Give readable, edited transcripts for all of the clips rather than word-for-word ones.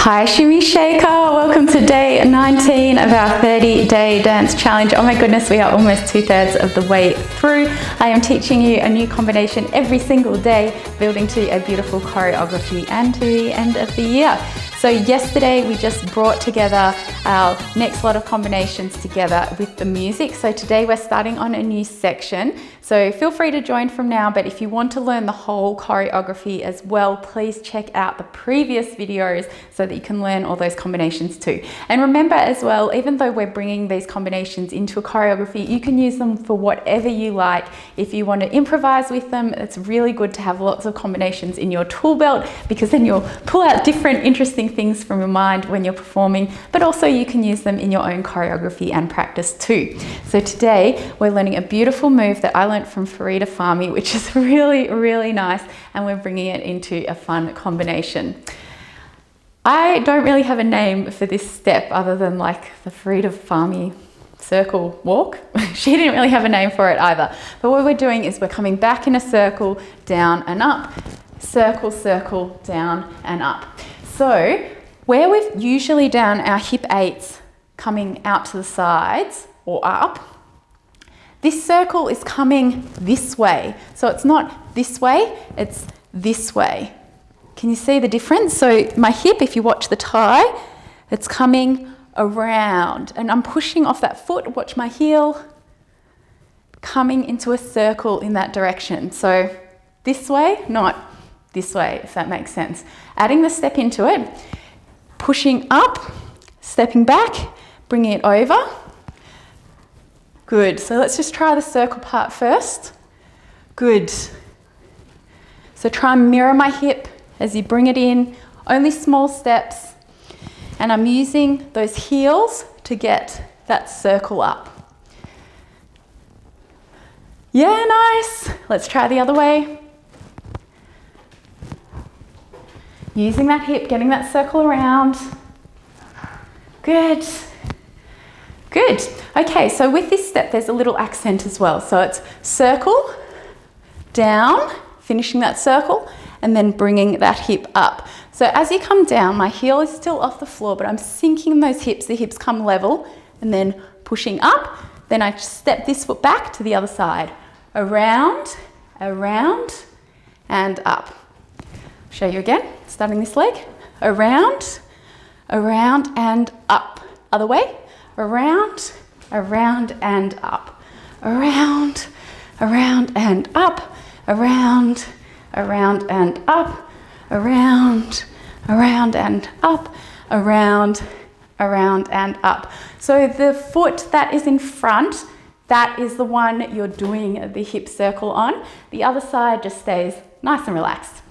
Hi Shimmy Shaker, welcome to day 19 of our 30-day dance challenge. Oh my goodness, we are almost 2/3 of the way through. I am teaching you a new combination every single day, building to a beautiful choreography and to the end of the year. So yesterday we just brought together our next lot of combinations together with the music. So today we're starting on a new section. So feel free to join from now, but if you want to learn the whole choreography as well, please check out the previous videos so that you can learn all those combinations too. And remember as well, even though we're bringing these combinations into a choreography, you can use them for whatever you like. If you want to improvise with them, it's really good to have lots of combinations in your tool belt, because then you'll pull out different interesting things from your mind when you're performing, but also you can use them in your own choreography and practice too. So today we're learning a beautiful move that I learned from Farida Farmi, which is really nice, and we're bringing it into a fun combination. I don't really have a name for this step other than like the Farida Farmi circle walk. She didn't really have a name for it either. But what we're doing is we're coming back in a circle, down and up, circle, circle, down and up. So where we've usually done our hip eights coming out to the sides or up, this circle is coming this way. So it's not this way, it's this way. Can you see the difference? So my hip, if you watch the tie, it's coming around and I'm pushing off that foot. Watch my heel coming into a circle in that direction. So this way, not this way, if that makes sense. Adding the step into it, pushing up, stepping back, bringing it over. Good. So let's just try the circle part first. Good. So try and mirror my hip as you bring it in, only small steps. And I'm using those heels to get that circle up. Yeah, nice. Let's try the other way. Using that hip, getting that circle around. Good. Good. Okay, so with this step, there's a little accent as well. So it's circle, down, finishing that circle, and then bringing that hip up. So as you come down, my heel is still off the floor, but I'm sinking those hips. The hips come level, and then pushing up. Then I step this foot back to the other side. Around, around, and up. Show you again, starting this leg. Around, around, and up. Other way. Around, around, and up. Around, around, and up. Around, around, and up. Around, around, and up. Around, around, and up. So the foot that is in front, that is the one you're doing the hip circle on. The other side just stays nice and relaxed.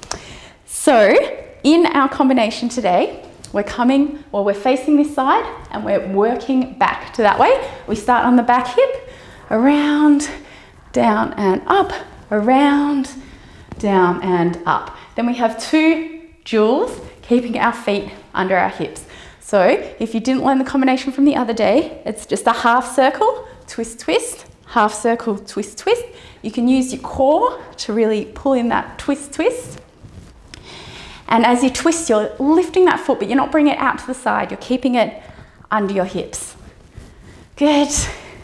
So in our combination today, we're facing this side and we're working back to that way. We start on the back hip, around, down and up, around, down and up. Then we have two duels, keeping our feet under our hips. So if you didn't learn the combination from the other day, it's just a half circle, twist, twist, half circle, twist, twist. You can use your core to really pull in that twist, twist. And as you twist, you're lifting that foot, but you're not bringing it out to the side. You're keeping it under your hips. Good.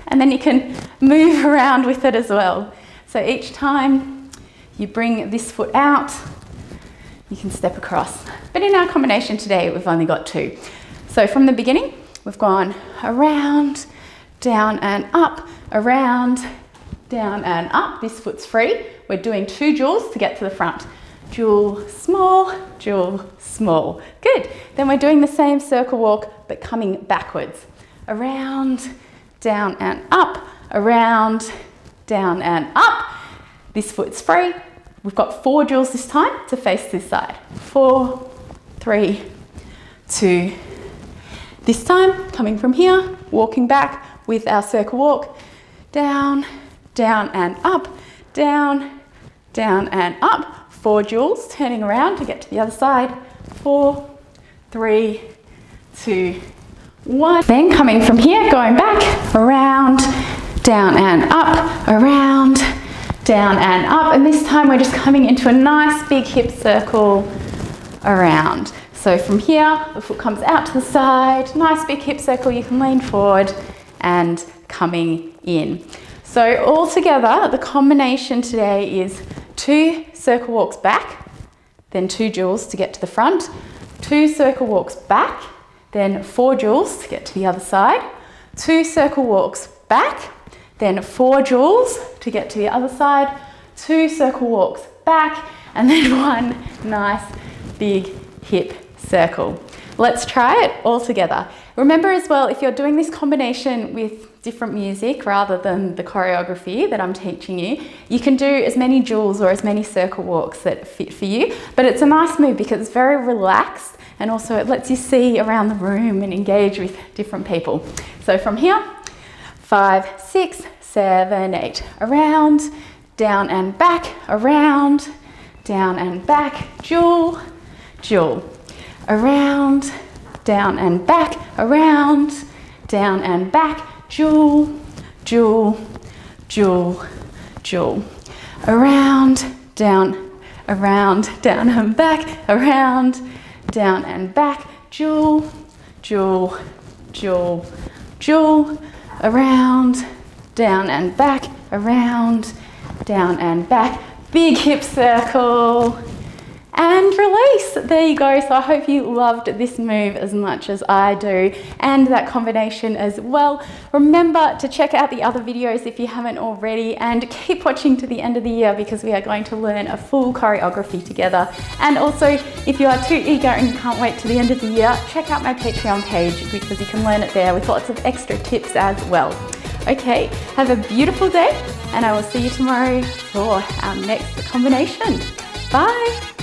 And then you can move around with it as well. So each time you bring this foot out, you can step across. But in our combination today, we've only got two. So from the beginning, we've gone around, down and up, around, down and up. This foot's free. We're doing two duels to get to the front. Dual, small, dual, small. Good. Then we're doing the same circle walk, but coming backwards. Around, down and up, around, down and up. This foot's free. We've got 4 duels this time to face this side. 4, 3, 2. This time, coming from here, walking back with our circle walk. Down, down and up, down, down and up. 4 duels, turning around to get to the other side. 4, 3, 2, 1. Then coming from here, going back, around, down and up, around, down and up. And this time we're just coming into a nice big hip circle around. So from here, the foot comes out to the side, nice big hip circle, you can lean forward and coming in. So all together, the combination today is 2 circle walks back, then 2 duals to get to the front, 2 circle walks back, then 4 duals to get to the other side, 2 circle walks back, then 4 duals to get to the other side, 2 circle walks back, and then 1 nice big hip circle. Let's try it all together. Remember as well, if you're doing this combination with different music rather than the choreography that I'm teaching you, you can do as many duals or as many circle walks that fit for you. But it's a nice move because it's very relaxed and also it lets you see around the room and engage with different people. So from here, 5, 6, 7, 8, around, down and back, around, down and back, dual, dual, around, down and back, around, down and back, dual, dual, dual, dual, around, down and back, around, down and back, dual, dual, dual, dual, around, down and back, around, down and back, big hip circle, and release. There you go. So I hope you loved this move as much as I do and that combination as well. Remember to check out the other videos if you haven't already and keep watching to the end of the year because we are going to learn a full choreography together. And also if you are too eager and you can't wait to the end of the year, check out my Patreon page because you can learn it there with lots of extra tips as well. Okay, have a beautiful day and I will see you tomorrow for our next combination. Bye.